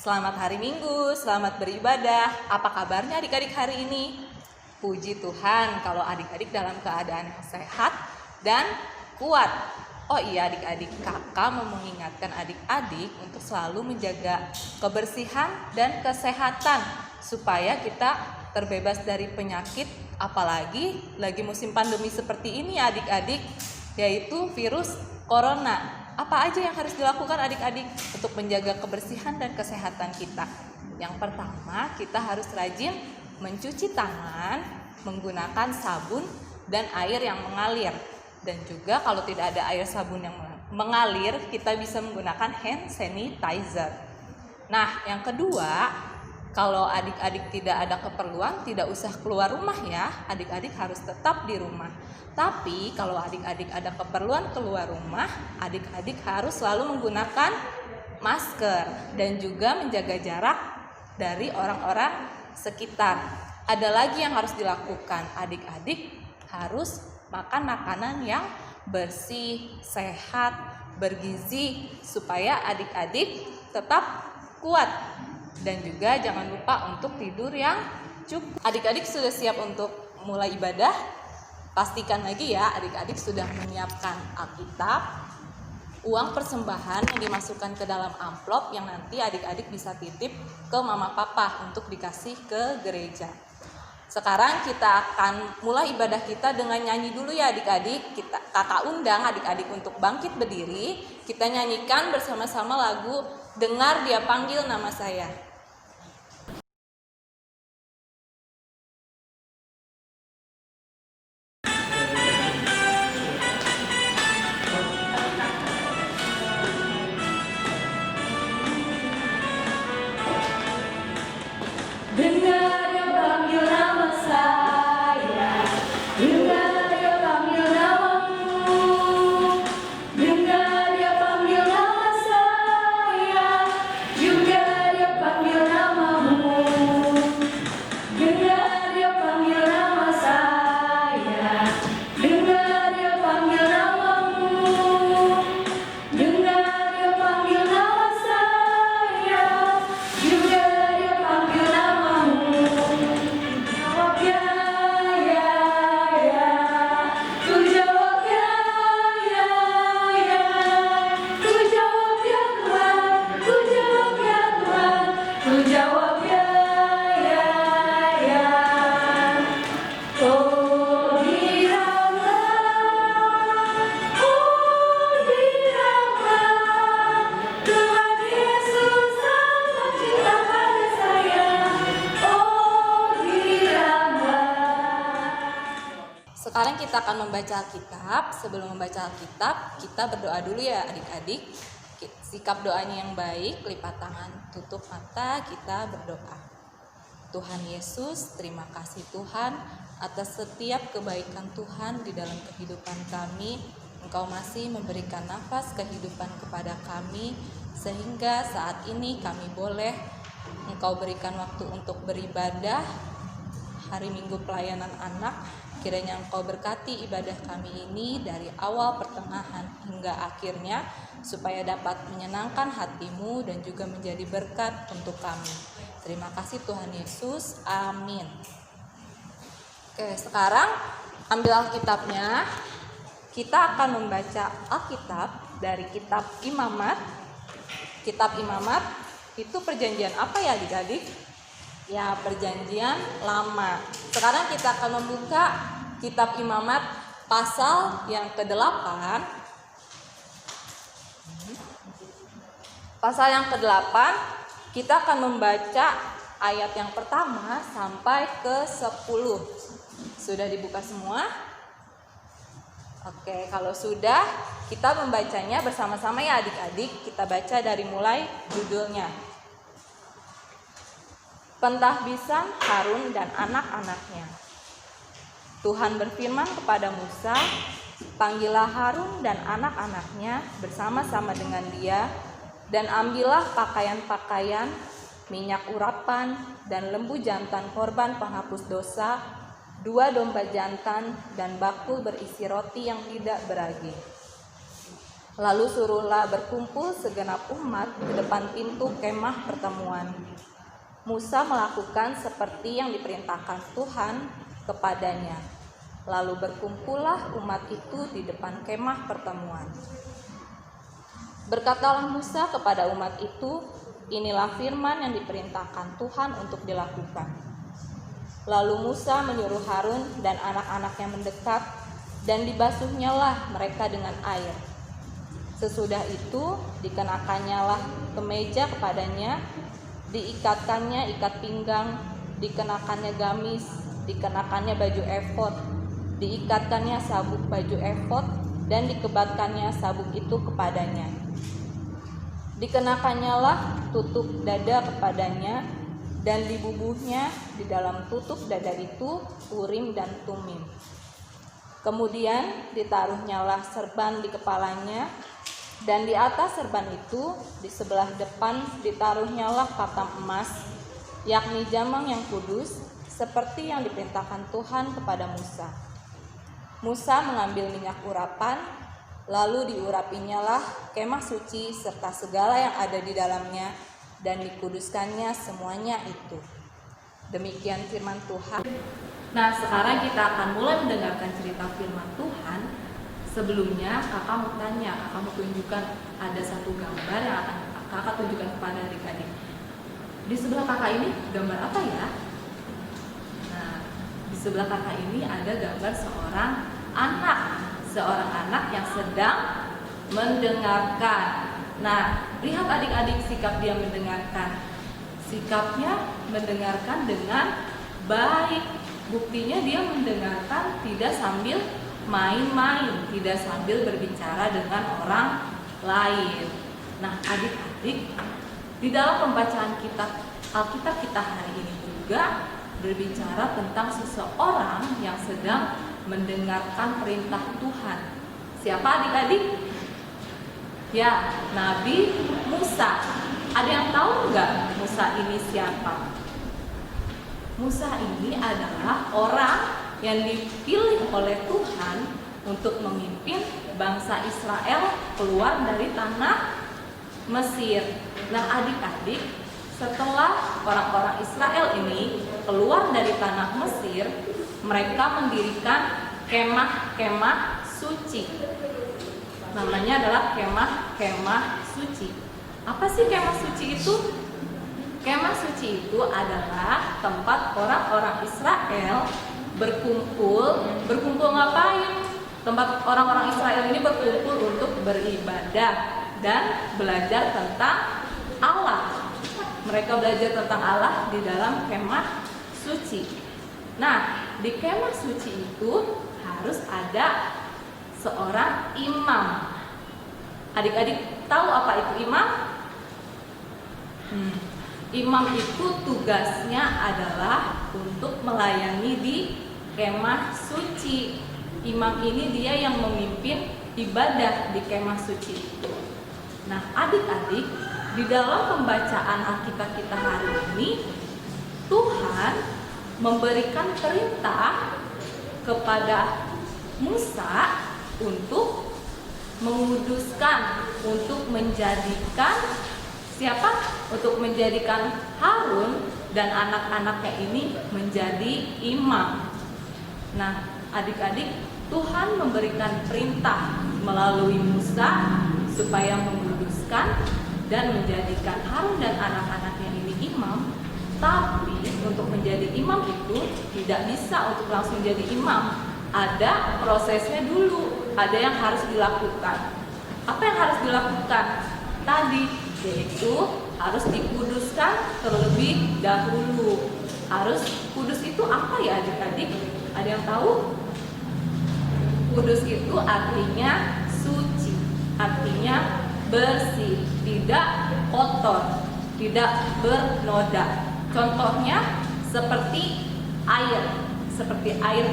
Selamat hari Minggu, selamat beribadah. Apa kabarnya adik-adik hari ini? Puji Tuhan kalau adik-adik dalam keadaan yang sehat dan kuat. Oh iya adik-adik, kakak mau mengingatkan adik-adik untuk selalu menjaga kebersihan dan kesehatan supaya kita terbebas dari penyakit, apalagi lagi musim pandemi seperti ini adik-adik, yaitu virus corona. Apa aja yang harus dilakukan adik-adik untuk menjaga kebersihan dan kesehatan kita? Yang pertama, kita harus rajin mencuci tangan menggunakan sabun dan air yang mengalir. Dan juga kalau tidak ada air sabun yang mengalir, kita bisa menggunakan hand sanitizer. Nah, yang kedua, kalau adik-adik tidak ada keperluan, tidak usah keluar rumah ya. Adik-adik harus tetap di rumah. Tapi kalau adik-adik ada keperluan keluar rumah, adik-adik harus selalu menggunakan masker dan juga menjaga jarak dari orang-orang sekitar. Ada lagi yang harus dilakukan, adik-adik harus makan makanan yang bersih, sehat, bergizi supaya adik-adik tetap kuat. Dan juga jangan lupa untuk tidur yang cukup. Adik-adik sudah siap untuk mulai ibadah? Pastikan lagi ya adik-adik sudah menyiapkan Alkitab, uang persembahan yang dimasukkan ke dalam amplop yang nanti adik-adik bisa titip ke mama papa untuk dikasih ke gereja. Sekarang kita akan mulai ibadah kita dengan nyanyi dulu ya adik-adik. Kakak undang adik-adik untuk bangkit berdiri. Kita nyanyikan bersama-sama lagu Dengar Dia Panggil Nama Saya. Dengar Dia panggil nama saya, dengar Dia panggil namamu, dengar Dia panggil nama saya, juga Dia panggil namamu, dengar Dia panggil nama saya, dengar Dia panggil namamu, dengar Dia panggil nama saya, juga Dia panggil namamu. Jawab ya, ya, ya. Ku jawab ya, ya, ya. Ku jawab ya Tuhan, ku jawab ya Tuhan, ku jawab ya, ya, ya. Oh diranglah, Tuhan Yesus sangat cinta pada saya. Oh diranglah. Sekarang kita akan membaca Alkitab. Sebelum membaca Alkitab, kita berdoa dulu ya adik-adik. Sikap doanya yang baik, lipat tangan, tutup mata, kita berdoa. Tuhan Yesus, terima kasih Tuhan atas setiap kebaikan Tuhan di dalam kehidupan kami. Engkau masih memberikan nafas kehidupan kepada kami, sehingga saat ini kami boleh Engkau berikan waktu untuk beribadah hari Minggu pelayanan anak. Kiranya Engkau berkati ibadah kami ini dari awal, pertengahan, hingga akhirnya, supaya dapat menyenangkan hati-Mu dan juga menjadi berkat untuk kami. Terima kasih Tuhan Yesus, amin. Oke, sekarang ambil Alkitabnya. Kita akan membaca Alkitab dari kitab Imamat. Kitab Imamat itu perjanjian apa ya adik-adik? Ya, perjanjian lama. Sekarang kita akan membuka kitab Imamat pasal yang ke-8. Pasal yang ke-8, kita akan membaca ayat yang pertama sampai ke-10. Sudah dibuka semua? Oke, kalau sudah, kita membacanya bersama-sama ya adik-adik. Kita baca dari mulai judulnya. Pentahbisan Harun dan anak-anaknya. Tuhan berfirman kepada Musa, "Panggillah Harun dan anak-anaknya bersama-sama dengan dia, dan ambillah pakaian-pakaian, minyak urapan, dan lembu jantan korban penghapus dosa, 2 domba jantan, dan bakul berisi roti yang tidak beragi. Lalu suruhlah berkumpul segenap umat di depan pintu kemah pertemuan. Musa melakukan seperti yang diperintahkan Tuhan kepadanya. Lalu berkumpullah umat itu di depan kemah pertemuan. Berkatalah Musa kepada umat itu, inilah firman yang diperintahkan Tuhan untuk dilakukan. Lalu Musa menyuruh Harun dan anak-anaknya mendekat, dan dibasuhnyalah mereka dengan air. Sesudah itu dikenakannya lah kemeja kepadanya, diikatkannya ikat pinggang, dikenakannya gamis, dikenakannya baju efod, diikatkannya sabuk baju efod, dan dikebatkannya sabuk itu kepadanya. Dikenakannya lah tutup dada kepadanya, dan dibubuhnya di dalam tutup dada itu Urim dan Tumim. Kemudian ditaruhnyalah serban di kepalanya, dan di atas serban itu di sebelah depan ditaruhnyalah patam emas, yakni jamang yang kudus, seperti yang diperintahkan Tuhan kepada Musa. Musa mengambil minyak urapan, lalu diurapinyalah kemah suci serta segala yang ada di dalamnya, dan dikuduskannya semuanya itu. Demikian firman Tuhan. Nah, sekarang kita akan mulai mendengarkan cerita firman Tuhan. Sebelumnya kakak mau tanya, kakak mau tunjukkan ada satu gambar yang akan kakak tunjukkan kepada adik-adik. Di sebelah kakak ini gambar apa ya? Nah, di sebelah kakak ini ada gambar seorang anak yang sedang mendengarkan. Nah, lihat adik-adik sikap dia mendengarkan. Sikapnya mendengarkan dengan baik. Buktinya dia mendengarkan tidak sambil main-main, tidak sambil berbicara dengan orang lain. Nah, adik-adik, di dalam pembacaan Alkitab kita hari ini juga berbicara tentang seseorang yang sedang mendengarkan perintah Tuhan. Siapa adik-adik? Ya, Nabi Musa. Ada yang tahu nggak Musa ini siapa? Musa ini adalah orang yang dipilih oleh Tuhan untuk memimpin bangsa Israel keluar dari tanah Mesir. Nah, adik-adik, setelah orang-orang Israel ini keluar dari tanah Mesir, mereka mendirikan kemah-kemah suci. Namanya adalah kemah-kemah suci. Apa sih kemah suci itu? Kemah suci itu adalah tempat orang-orang Israel berkumpul ngapain? Tempat orang-orang Israel ini berkumpul untuk beribadah dan belajar tentang Allah. Mereka belajar tentang Allah di dalam kemah suci. Nah, di kemah suci itu harus ada seorang imam. Adik-adik tahu apa itu imam? Imam itu tugasnya adalah untuk melayani di kemah suci. Imam ini dia yang memimpin ibadah di kemah suci itu. Nah, adik-adik, di dalam pembacaan Alkitab kita hari ini, Tuhan memberikan perintah kepada Musa untuk menguduskan, untuk menjadikan siapa? Untuk menjadikan Harun dan anak-anaknya ini menjadi imam. Nah, adik-adik, Tuhan memberikan perintah melalui Musa supaya menguduskan dan menjadikan Harun dan anak-anaknya ini imam. Tapi untuk menjadi imam itu tidak bisa untuk langsung jadi imam. Ada prosesnya dulu, ada yang harus dilakukan. Apa yang harus dilakukan? Tadi, yaitu harus dikuduskan terlebih dahulu. Harus kudus itu apa ya adik-adik? Ada yang tahu? Kudus itu artinya suci, artinya bersih, tidak kotor, tidak bernoda. Contohnya seperti air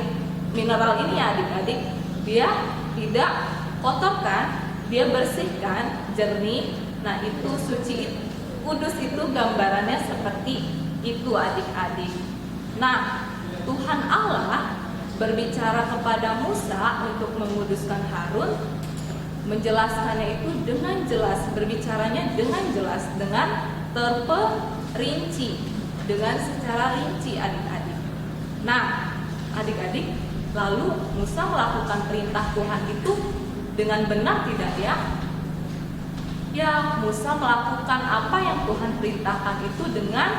mineral ini ya adik-adik, dia tidak kotor kan, dia bersihkan, jernih. Nah, itu suci. Kudus itu gambarannya seperti itu adik-adik. Nah, Tuhan Allah berbicara kepada Musa untuk menguduskan Harun menjelaskannya itu dengan jelas, berbicaranya dengan jelas, dengan terperinci, dengan secara rinci adik-adik. Nah, adik-adik, lalu Musa melakukan perintah Tuhan itu dengan benar tidak ya? Ya, Musa melakukan apa yang Tuhan perintahkan itu dengan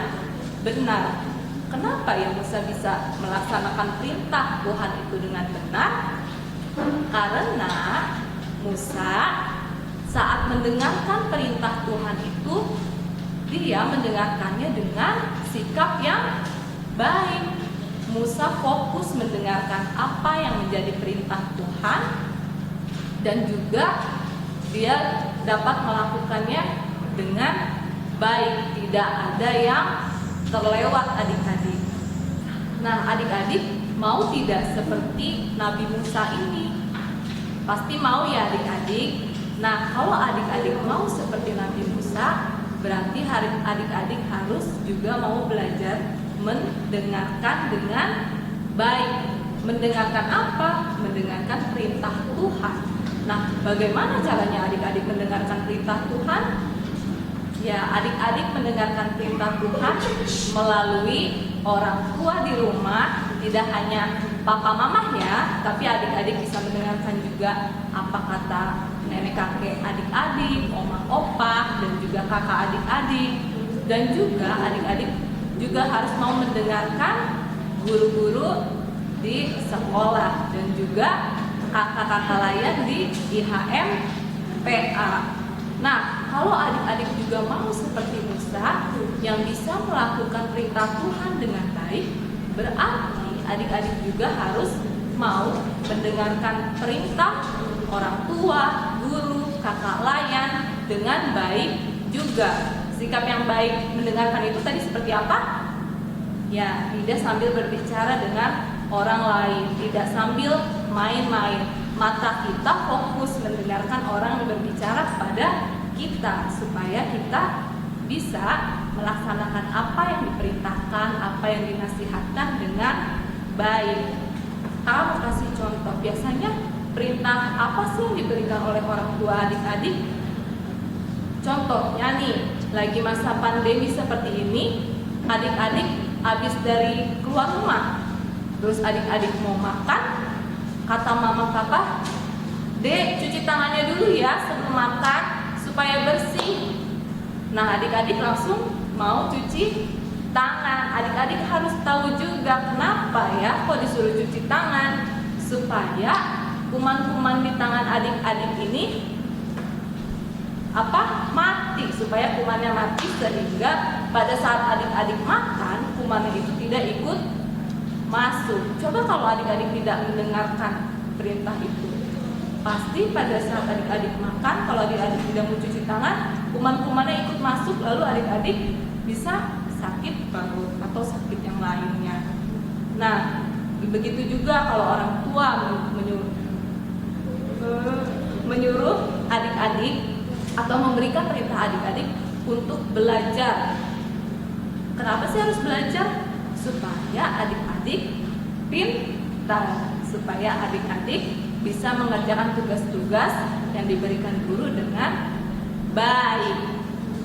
benar. Kenapa ya Musa bisa melaksanakan perintah Tuhan itu dengan benar? Karena Musa saat mendengarkan perintah Tuhan itu, dia mendengarkannya dengan sikap yang baik. Musa fokus mendengarkan apa yang menjadi perintah Tuhan, dan juga dia dapat melakukannya dengan baik, tidak ada yang terlewat adik-adik. Nah, adik-adik mau tidak seperti Nabi Musa ini? Pasti mau ya adik-adik. Nah, kalau adik-adik mau seperti Nabi Musa, berarti adik-adik harus juga mau belajar mendengarkan dengan baik. Mendengarkan apa? Mendengarkan perintah Tuhan. Nah, bagaimana caranya adik-adik mendengarkan perintah Tuhan? Ya, adik-adik mendengarkan perintah Tuhan melalui orang tua di rumah, tidak hanya papa mama ya, tapi adik-adik bisa mendengarkan juga apa kata nenek kakek adik-adik, oma opa, dan juga kakak adik-adik. Dan juga adik-adik juga harus mau mendengarkan guru-guru di sekolah dan juga kakak-kakak lain di IHM PA. Nah, kalau adik-adik juga mau seperti Musa yang bisa melakukan perintah Tuhan dengan baik, berarti adik-adik juga harus mau mendengarkan perintah orang tua, guru, kakak lain dengan baik juga. Sikap yang baik mendengarkan itu tadi seperti apa? Ya, tidak sambil berbicara dengan orang lain, tidak sambil main-main. Mata kita fokus mendengarkan orang yang berbicara kepada kita, supaya kita bisa melaksanakan apa yang diperintahkan, apa yang dinasihatkan dengan baik. Kamu kasih contoh, biasanya perintah apa sih yang diberikan oleh orang tua adik-adik? Contohnya nih, lagi masa pandemi seperti ini, adik-adik habis dari keluar rumah, terus adik-adik mau makan, kata mama papa, Dek, cuci tangannya dulu ya sebelum makan supaya bersih. Nah, adik-adik langsung mau cuci tangan. Adik-adik harus tahu juga kenapa ya kok disuruh cuci tangan, supaya kuman-kuman di tangan adik-adik ini mati, supaya kumannya mati, sehingga pada saat adik-adik makan kumannya itu tidak ikut masuk. Coba kalau adik-adik tidak mendengarkan perintah itu, pasti pada saat adik-adik makan, kalau adik-adik tidak mencuci tangan, kuman-kumannya ikut masuk, lalu adik-adik bisa sakit perut atau sakit yang lainnya. Nah, begitu juga kalau orang tua menyuruh adik-adik atau memberikan perintah adik-adik untuk belajar. Kenapa sih harus belajar? Supaya adik-adik pintar, supaya adik-adik bisa mengerjakan tugas-tugas yang diberikan guru dengan baik.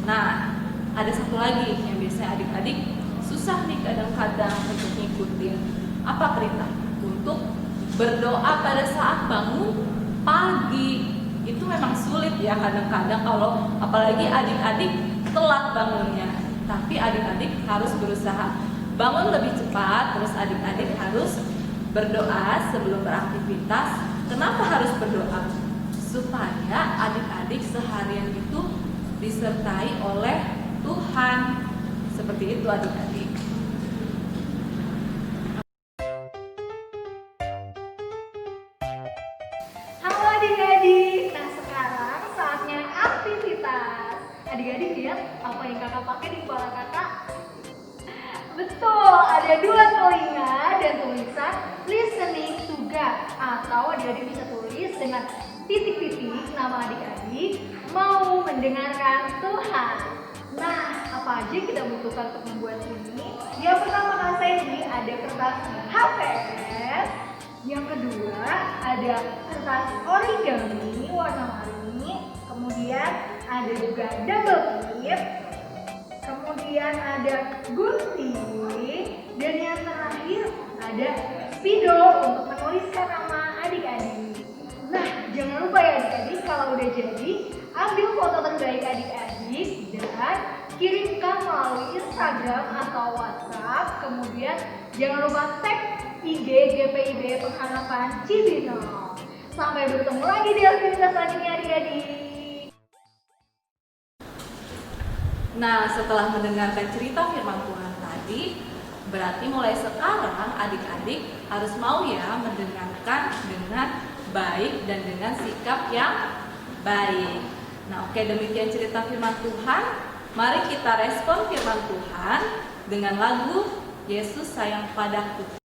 Nah, ada satu lagi yang biasanya adik-adik susah nih kadang-kadang untuk ngikutin. Apa perintah? Untuk berdoa pada saat bangun pagi. Itu memang sulit ya kadang-kadang, kalau apalagi adik-adik telat bangunnya. Tapi adik-adik harus berusaha bangun lebih cepat, terus adik-adik harus berdoa sebelum beraktivitas. Kenapa harus berdoa? Supaya adik-adik seharian itu disertai oleh Tuhan. Seperti itu adik-adik. Halo adik-adik, nah sekarang saatnya aktivitas. Adik-adik lihat apa yang kakak pakai di kepala kakak? Betul, ada dua telinga dan tulisan listening to God, atau adik-adik bisa tulis dengan titik-titik nama adik-adik mau mendengarkan Tuhan. Nah, apa aja yang kita butuhkan untuk membuat ini? Yang pertama ini ada kertas HVS. Yang kedua ada kertas origami warna-warni. kemudian ada juga double tip, kemudian ada gunting, dan yang terakhir ada spidol untuk menuliskan nama adik-adik. Nah, jangan lupa ya adik-adik, kalau udah jadi, ambil foto terbaik adik-adik dan kirimkan melalui Instagram atau WhatsApp. Kemudian jangan lupa tag IG GPIB Pengharapan Cibinong. Sampai bertemu lagi di aktivitas selanjutnya adik-adik. Nah, setelah mendengarkan cerita firman Tuhan tadi, berarti mulai sekarang adik-adik harus mau ya mendengarkan dengan baik dan dengan sikap yang baik. Nah, oke, demikian cerita firman Tuhan. Mari kita respon firman Tuhan dengan lagu Yesus Sayang Padaku.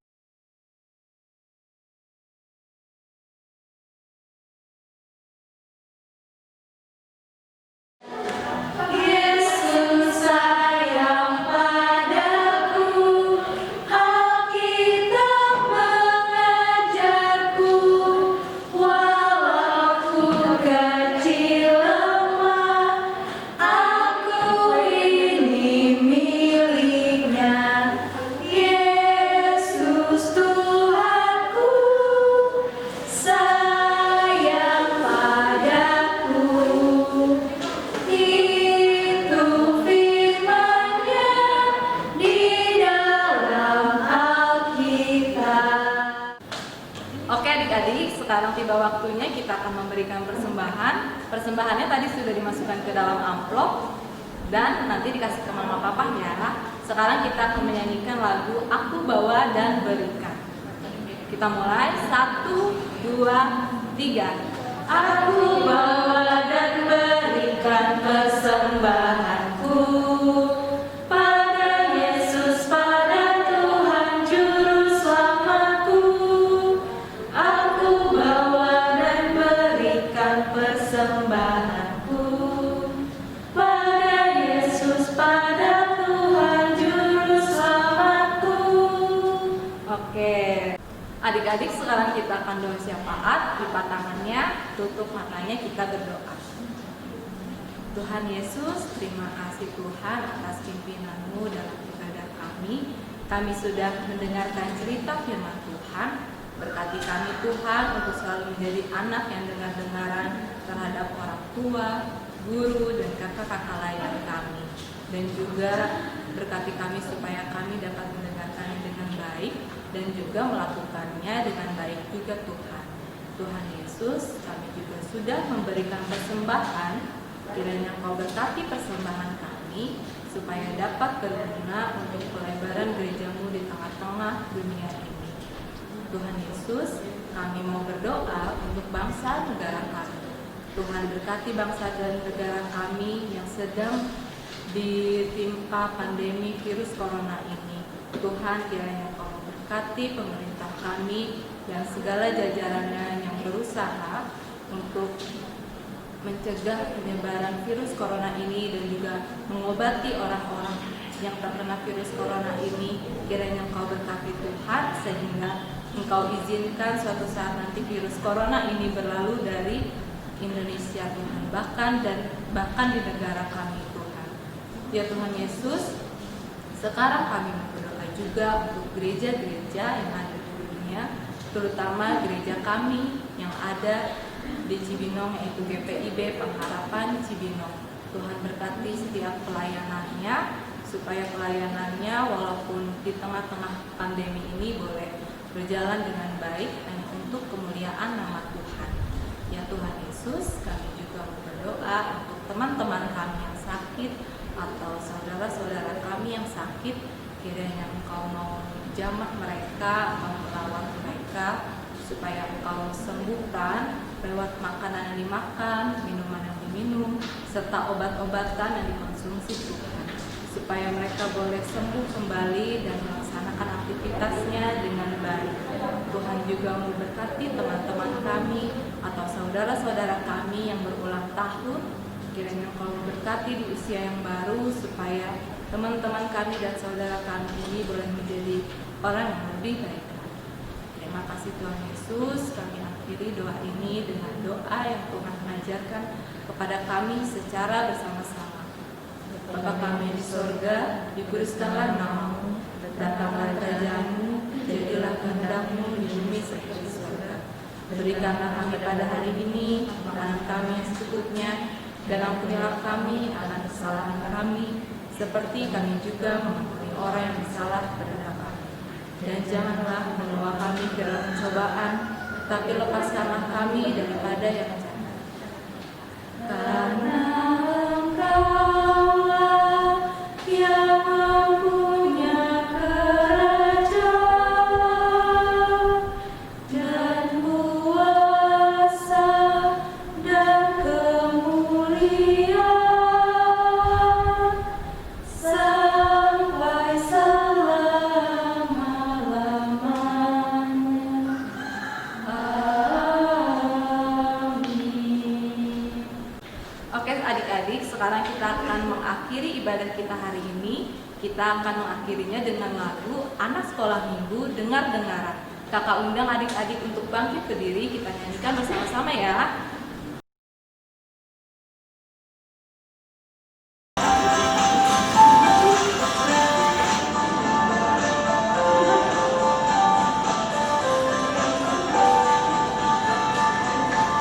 Sekarang tiba waktunya kita akan memberikan persembahan. Persembahannya tadi sudah dimasukkan ke dalam amplop dan nanti dikasih ke mama papa ya. Sekarang kita akan menyanyikan lagu Aku Bawa dan Berikan. Kita mulai 1, 2, 3. Aku bawa dan berikan persembahanku pada Yesus, pada Tuhan Juru Selamatku. Aku bawa dan berikan persembahanku pada Yesus, pada Tuhan Juru Selamatku. Oke, adik-adik sekarang kita akan doa syafaat. Lipat tangannya, tutup matanya, kita berdoa. Tuhan Yesus, terima kasih Tuhan atas pimpinan-Mu dalam ibadah kami. Kami sudah mendengarkan cerita firman Tuhan. Berkati kami Tuhan untuk selalu menjadi anak yang dengar-dengaran terhadap orang tua, guru, dan kakak-kakak layan kami. Dan juga berkati kami supaya kami dapat mendengarkannya dengan baik dan juga melakukannya dengan baik juga Tuhan. Tuhan Yesus, kami juga sudah memberikan persembahan. Kiranya Engkau berkati persembahan kami supaya dapat berguna untuk pelebaran gereja-Mu di tengah-tengah dunia ini. Tuhan Yesus, kami mau berdoa untuk bangsa negara kami. Tuhan berkati bangsa dan negara kami yang sedang ditimpa pandemi virus corona ini. Tuhan, kiranya Engkau berkati pemerintah kami dan segala jajarannya yang berusaha untuk mencegah penyebaran virus corona ini dan juga mengobati orang-orang yang terkena virus corona ini. Kiranya Engkau berkati Tuhan sehingga Engkau izinkan suatu saat nanti virus corona ini berlalu dari Indonesia Tuhan, bahkan di negara kami Tuhan. Ya Tuhan Yesus, sekarang kami berdoa juga untuk gereja-gereja yang ada di dunia, terutama gereja kami yang ada di Cibinong, yaitu GPIB Pengharapan Cibinong. Tuhan berkati setiap pelayanannya, supaya pelayanannya walaupun di tengah-tengah pandemi ini boleh berjalan dengan baik dan untuk kemuliaan nama Tuhan. Ya Tuhan Yesus, kami juga berdoa untuk teman-teman kami yang sakit atau saudara-saudara kami yang sakit. Kiranya Engkau mau jamah mereka, mau merawat mereka, supaya Engkau sembuhkan lewat makanan yang dimakan, minuman yang diminum, serta obat-obatan yang dikonsumsi Tuhan, supaya mereka boleh sembuh kembali dan melaksanakan aktivitasnya dengan baik. Tuhan juga memberkati teman-teman kami atau saudara-saudara kami yang berulang tahun. Kiranya Engkau memberkati di usia yang baru, supaya teman-teman kami dan saudara kami ini boleh menjadi orang yang lebih baik. Terima kasih Tuhan Yesus, kami mengakhiri doa ini dengan doa yang Tuhan ajarkan kepada kami secara bersama-sama. Bapa kami di sorga, dikuduskanlah namamu, datanglah kerajaanmu, jadilah kehendak-Mu di bumi seperti di sorga. Berikanlah kami pada hari ini makanan kami yang secukupnya, dan ampunilah kami akan kesalahan kami, seperti kami juga mengampuni orang yang bersalah kepada kami. Dan janganlah membawa kami ke dalam pencobaan, tapi lepaskanlah kami daripada yang jahat. Karena Engkaulah yang mempunyai kerajaan dan kuasa dan kemuliaan sampai selama-lamanya. Amin. Oke adik-adik, sekarang kita akan mengakhiri ibadah kita hari ini. Kita akan mengakhirinya dengan lagu Anak Sekolah Minggu Dengar-dengaran. Kakak undang adik-adik untuk bangkit berdiri, kita nyanyikan bersama-sama ya.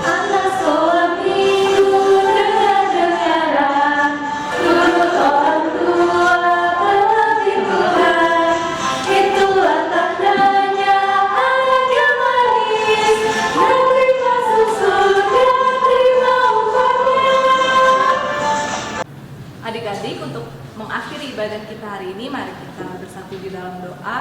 Anak sekolah minggu dengar-dengaran, turut orang tua berbakti Tuhan. Itulah tandanya anak yang manis, negeri masuk surga terima upahnya. Adik-adik, untuk mengakhiri ibadah kita hari ini, mari kita bersatu di dalam doa.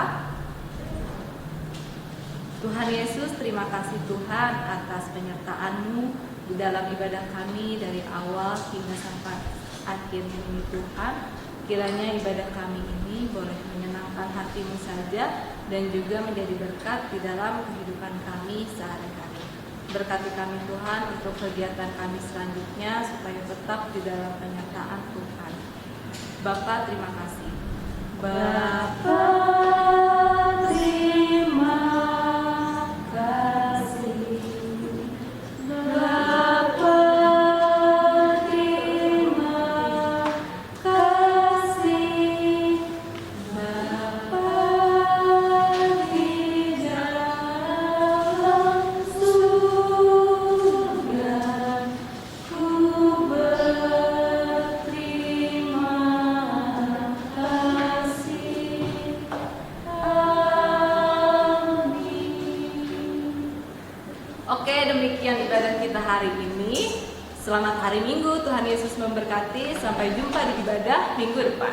Tuhan Yesus, terima kasih Tuhan atas penyertaan-Mu di dalam ibadah kami dari awal hingga sampai akhir ini Tuhan. Kiranya ibadah kami ini boleh menyenangkan hati-Mu saja dan juga menjadi berkat di dalam kehidupan kami sehari-hari. Berkati kami Tuhan untuk kegiatan kami selanjutnya supaya tetap di dalam penyertaan Tuhan. Bapa, terima kasih. Bapa, terima kasih. Bapa, terima kasih. Bapa di dalam surga, ku berterima kasih. Amin. Oke, demikian ibadah kita hari ini. Selamat hari Minggu, Tuhan Yesus memberkati. Sampai jumpa di ibadah minggu depan.